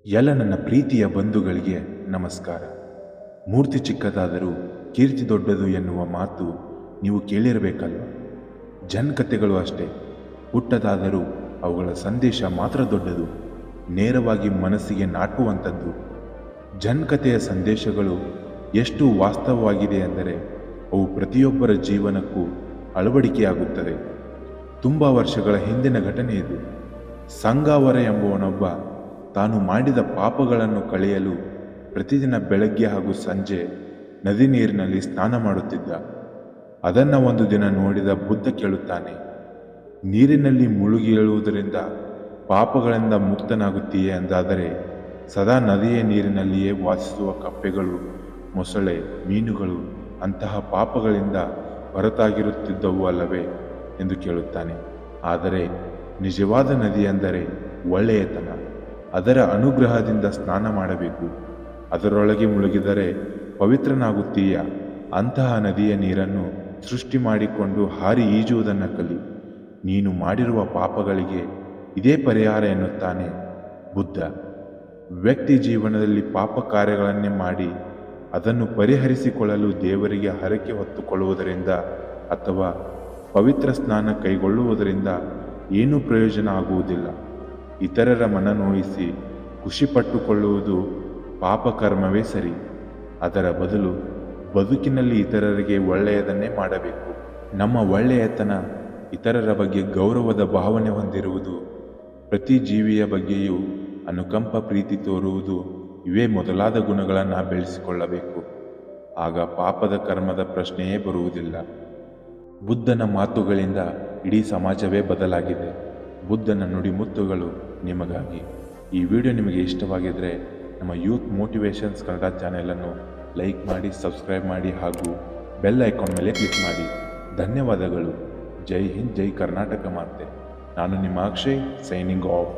ಎಲ್ಲ ನನ್ನ ಪ್ರೀತಿಯ ಬಂಧುಗಳಿಗೆ ನಮಸ್ಕಾರ. ಮೂರ್ತಿ ಚಿಕ್ಕದಾದರೂ ಕೀರ್ತಿ ದೊಡ್ಡದು ಎನ್ನುವ ಮಾತು ನೀವು ಕೇಳಿರಬೇಕಲ್ವ? ಜನಕಥೆಗಳು ಅಷ್ಟೇ, ಪುಟ್ಟದಾದರೂ ಅವುಗಳ ಸಂದೇಶ ಮಾತ್ರ ದೊಡ್ಡದು, ನೇರವಾಗಿ ಮನಸ್ಸಿಗೆ ನಾಟುವಂಥದ್ದು. ಜನಕಥೆಯ ಸಂದೇಶಗಳು ಎಷ್ಟು ವಾಸ್ತವವಾಗಿದೆ ಎಂದರೆ ಅವು ಪ್ರತಿಯೊಬ್ಬರ ಜೀವನಕ್ಕೂ ಅಳವಡಿಕೆಯಾಗುತ್ತದೆ. ತುಂಬ ವರ್ಷಗಳ ಹಿಂದಿನ ಘಟನೆ ಇದು. ಸಂಗಾವರ ಎಂಬುವನೊಬ್ಬ ತಾನು ಮಾಡಿದ ಪಾಪಗಳನ್ನು ಕಳೆಯಲು ಪ್ರತಿದಿನ ಬೆಳಗ್ಗೆ ಹಾಗೂ ಸಂಜೆ ನದಿ ನೀರಿನಲ್ಲಿ ಸ್ನಾನ ಮಾಡುತ್ತಿದ್ದ. ಅದನ್ನು ಒಂದು ದಿನ ನೋಡಿದ ಬುದ್ಧ ಕೇಳುತ್ತಾನೆ, ನೀರಿನಲ್ಲಿ ಮುಳುಗಿ ಏಳುವುದರಿಂದ ಪಾಪಗಳಿಂದ ಮುಕ್ತನಾಗುತ್ತೀಯೇ ಎಂದಾದರೆ ಸದಾ ನದಿಯ ನೀರಿನಲ್ಲಿಯೇ ವಾಸಿಸುವ ಕಪ್ಪೆಗಳು, ಮೊಸಳೆ, ಮೀನುಗಳು ಅಂತಹ ಪಾಪಗಳಿಂದ ಹೊರತಾಗಿರುತ್ತಿದ್ದವು ಅಲ್ಲವೇ ಎಂದು ಕೇಳುತ್ತಾನೆ. ಆದರೆ ನಿಜವಾದ ನದಿ ಎಂದರೆ ಒಳ್ಳೆಯತನ. ಅದರ ಅನುಗ್ರಹದಿಂದ ಸ್ನಾನ ಮಾಡಬೇಕು. ಅದರೊಳಗೆ ಮುಳುಗಿದರೆ ಪವಿತ್ರನಾಗುತ್ತೀಯ. ಅಂತಹ ನದಿಯ ನೀರನ್ನು ಸೃಷ್ಟಿ ಮಾಡಿಕೊಂಡು ಹಾರಿ ಈಜುವುದನ್ನು ಕಲಿ. ನೀನು ಮಾಡಿರುವ ಪಾಪಗಳಿಗೆ ಇದೇ ಪರಿಹಾರ ಎನ್ನುತ್ತಾನೆ ಬುದ್ಧ. ವ್ಯಕ್ತಿ ಜೀವನದಲ್ಲಿ ಪಾಪ ಕಾರ್ಯಗಳನ್ನೇ ಮಾಡಿ ಅದನ್ನು ಪರಿಹರಿಸಿಕೊಳ್ಳಲು ದೇವರಿಗೆ ಹರಕೆ ಹೊತ್ತುಕೊಳ್ಳುವುದರಿಂದ ಅಥವಾ ಪವಿತ್ರ ಸ್ನಾನ ಕೈಗೊಳ್ಳುವುದರಿಂದ ಏನೂ ಪ್ರಯೋಜನ ಆಗುವುದಿಲ್ಲ. ಇತರರ ಮನ ನೋಯಿಸಿ ಖುಷಿಪಟ್ಟುಕೊಳ್ಳುವುದು ಪಾಪಕರ್ಮವೇ ಸರಿ. ಅದರ ಬದಲು ಬದುಕಿನಲ್ಲಿ ಇತರರಿಗೆ ಒಳ್ಳೆಯದನ್ನೇ ಮಾಡಬೇಕು. ನಮ್ಮ ಒಳ್ಳೆಯತನ, ಇತರರ ಬಗ್ಗೆ ಗೌರವದ ಭಾವನೆ ಹೊಂದಿರುವುದು, ಪ್ರತಿ ಜೀವಿಯ ಬಗ್ಗೆಯೂ ಅನುಕಂಪ, ಪ್ರೀತಿ ತೋರುವುದು, ಇವೇ ಮೊದಲಾದ ಗುಣಗಳನ್ನು ಬೆಳೆಸಿಕೊಳ್ಳಬೇಕು. ಆಗ ಪಾಪದ ಕರ್ಮದ ಪ್ರಶ್ನೆಯೇ ಬರುವುದಿಲ್ಲ. ಬುದ್ಧನ ಮಾತುಗಳಿಂದ ಇಡೀ ಸಮಾಜವೇ ಬದಲಾಗಿದೆ. ಬುದ್ಧನ ನುಡಿಮುತ್ತುಗಳು ನಿಮಗಾಗಿ. ಈ ವಿಡಿಯೋ ನಿಮಗೆ ಇಷ್ಟವಾಗಿದ್ದರೆ ನಮ್ಮ ಯೂತ್ ಮೋಟಿವೇಶನ್ಸ್ ಕನ್ನಡ ಚಾನೆಲನ್ನು ಲೈಕ್ ಮಾಡಿ, ಸಬ್ಸ್ಕ್ರೈಬ್ ಮಾಡಿ ಹಾಗೂ ಬೆಲ್ ಐಕಾನ್ ಮೇಲೆ ಕ್ಲಿಕ್ ಮಾಡಿ. ಧನ್ಯವಾದಗಳು. ಜೈ ಹಿಂದ್, ಜೈ ಕರ್ನಾಟಕ ಮಾತೆ. ನಾನು ನಿಮ್ಮ ಅಕ್ಷಯ್, ಸೈನಿಂಗ್ ಆಫ್.